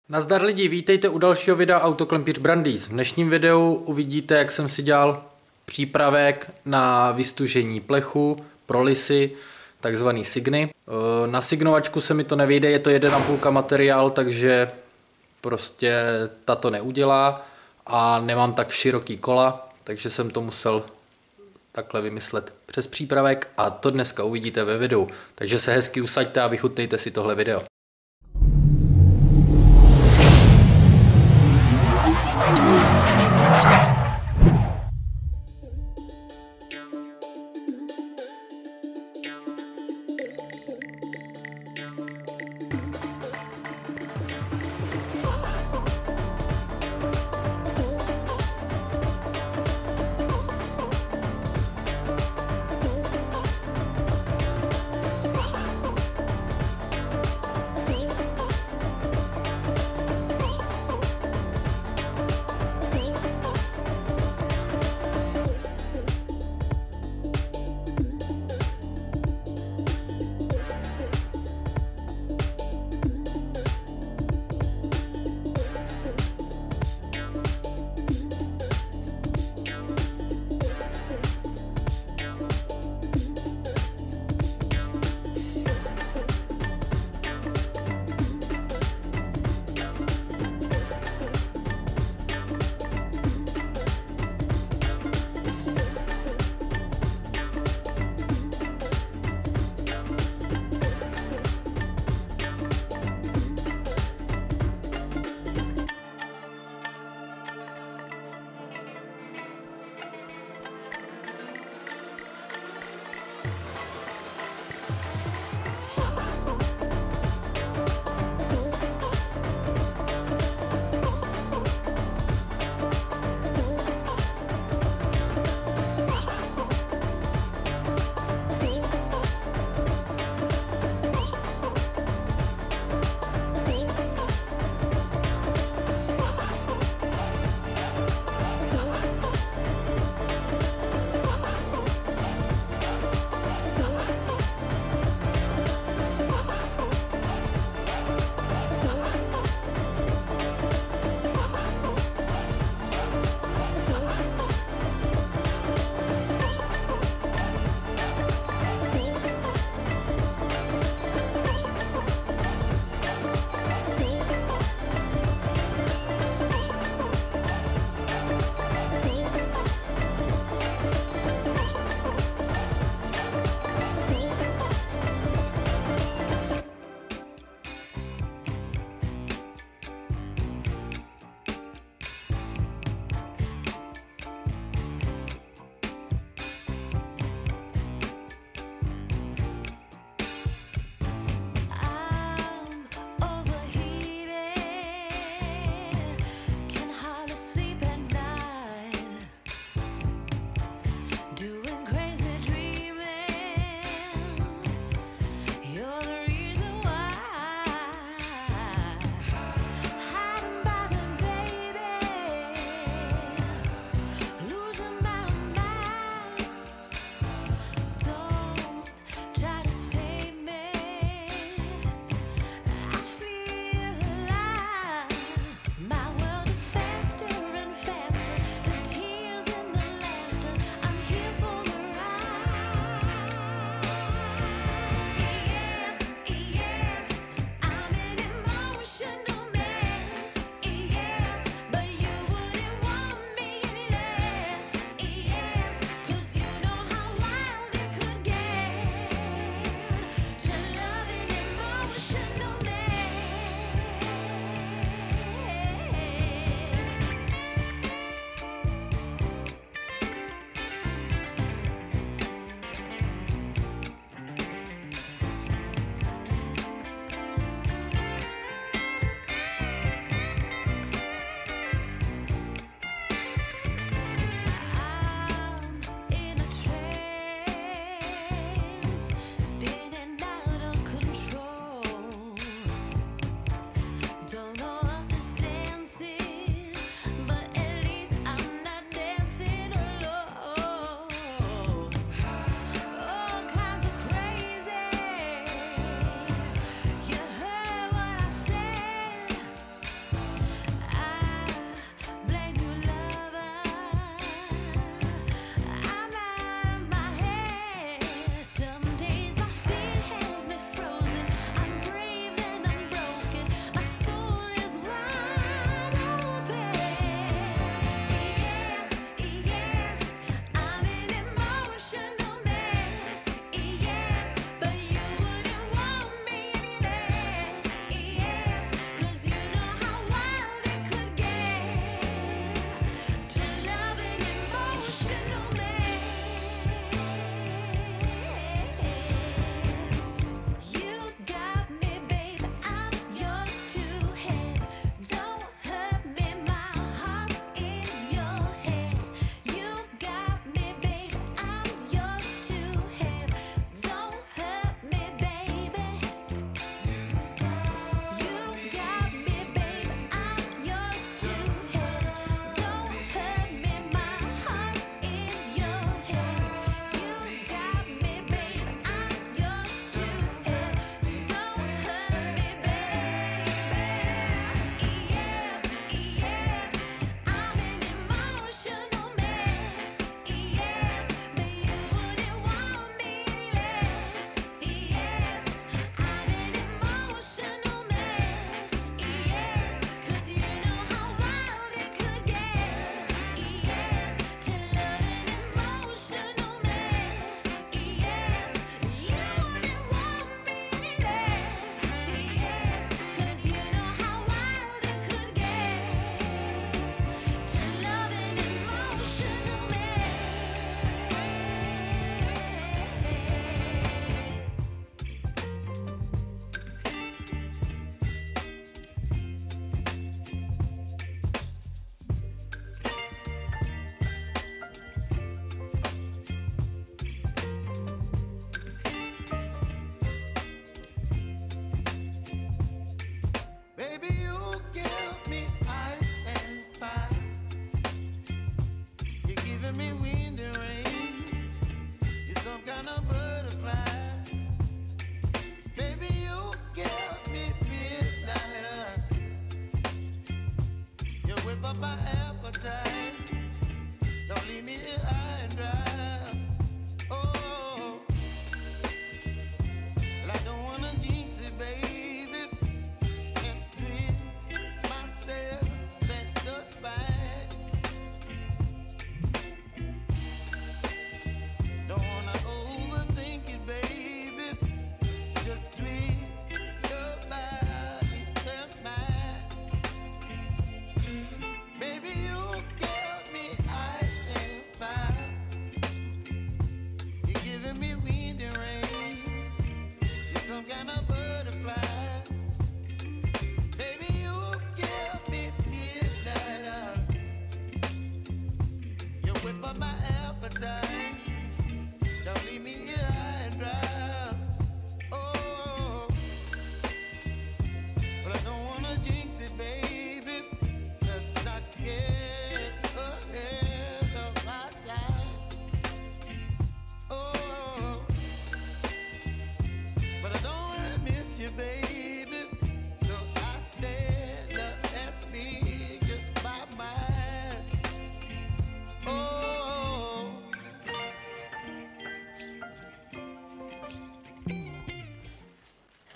Nazdar lidi, vítejte u dalšího videa Autoklempíř Brandýs. V dnešním videu uvidíte, jak jsem si dělal přípravek na vystužení plechu, prolisy, takzvaný signy. Na signovačku se mi to nevyjde, je to 1,5 materiál, takže prostě ta to neudělá a nemám tak široký kola, takže jsem to musel takhle vymyslet přes přípravek a to dneska uvidíte ve videu. Takže se hezky usaďte a vychutnejte si tohle video.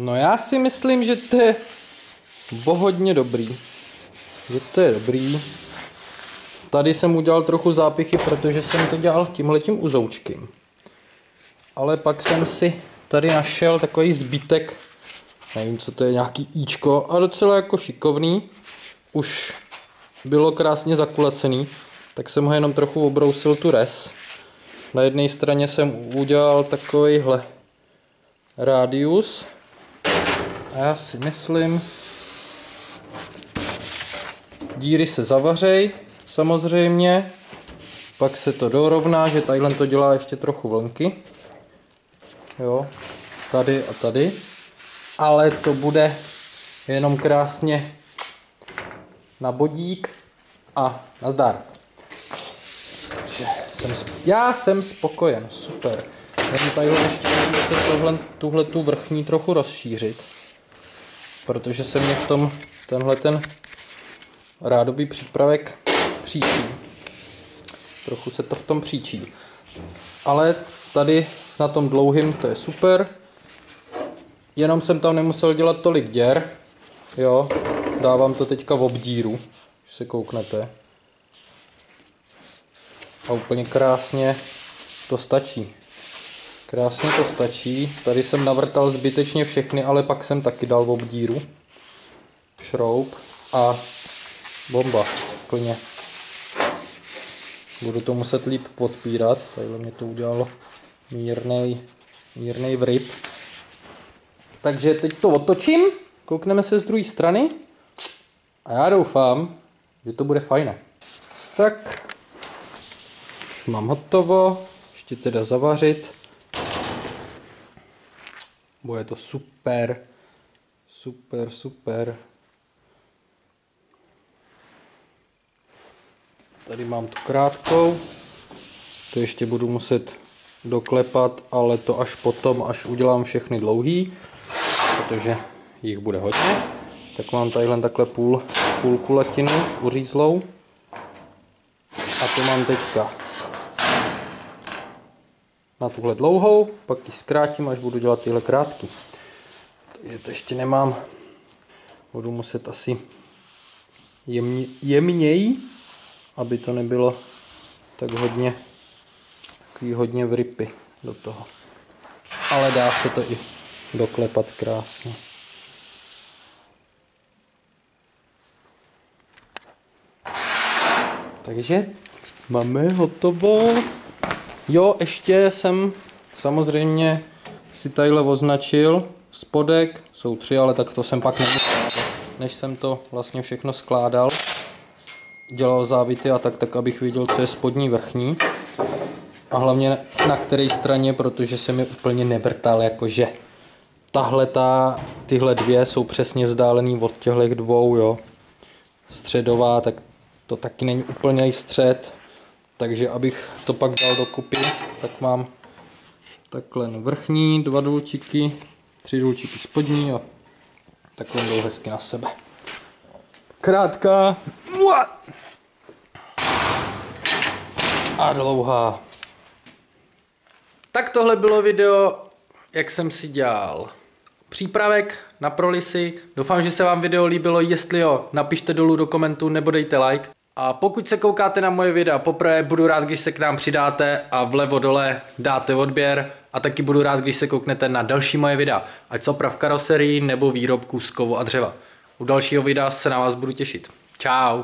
No já si myslím, že to je hodně dobrý. Že to je dobrý. Tady jsem udělal trochu zápichy, protože jsem to dělal tímhletím uzoučkem. Ale pak jsem si tady našel takový zbytek, nevím, co to je, nějaký íčko, a docela jako šikovný. Už bylo krásně zakulacený, tak jsem ho jenom trochu obrousil tu res. Na jedné straně jsem udělal takovýhle rádius. A já si myslím, díry se zavařejí, samozřejmě, pak se to dorovná, že tadyhle to dělá ještě trochu vlnky, jo, tady a tady, ale to bude jenom krásně na bodík a nazdar. Takže já jsem spokojen, super. Nevím, tadyhle ještě můžete tuhle tu vrchní trochu rozšířit, protože se mě v tom tenhle ten rádový přípravek příčí. Trochu se to v tom příčí. Ale tady na tom dlouhým to je super. Jenom jsem tam nemusel dělat tolik děr. Jo, dávám to teďka v obdíru, když se kouknete. A úplně krásně to stačí. Krásně to stačí. Tady jsem navrtal zbytečně všechny, ale pak jsem taky dal v obdíru. Šroub a bomba. Plně. Budu to muset líp podpírat. Takhle mě to udělalo mírnej vryb. Takže teď to otočím. Koukneme se z druhé strany. A já doufám, že to bude fajn. Tak. Už mám hotovo. Ještě teda zavařit. Bude to super, super, super. Tady mám tu krátkou, to ještě budu muset doklepat, ale to až potom, až udělám všechny dlouhý, protože jich bude hodně. Tak mám tadyhle takhle půl kulatinu uřízlou. A to mám teďka na tuhle dlouhou, pak ji zkrátím, až budu dělat tyhle krátky. Takže to ještě nemám. Budu muset asi jemněji, aby to nebylo tak hodně vrypy do toho. Ale dá se to i doklepat krásně. Takže máme hotovo. Jo, ještě jsem samozřejmě si tadyhle označil spodek, jsou 3, ale tak to jsem pak nemusel, než jsem to vlastně všechno skládal, dělal závity a tak abych viděl, co je spodní vrchní a hlavně na které straně, protože jsem je úplně nevrtal, jakože tyhle dvě jsou přesně vzdálený od těchto dvou, jo. Středová, tak to taky není úplný střed. Takže abych to pak dal dokupy, tak mám takhle vrchní, 2 důlčíky, 3 důlčíky spodní a takhle jdou hezky na sebe. krátká a dlouhá. Tak tohle bylo video, jak jsem si dělal přípravek na prolisy. Doufám, že se vám video líbilo, jestli jo, napište dolů do komentů nebo dejte like. A pokud se koukáte na moje videa poprvé, budu rád, když se k nám přidáte a vlevo dole dáte odběr. A taky budu rád, když se kouknete na další moje videa, ať jsou oprav karoserii nebo výrobků z kovu a dřeva. U dalšího videa se na vás budu těšit. Čau.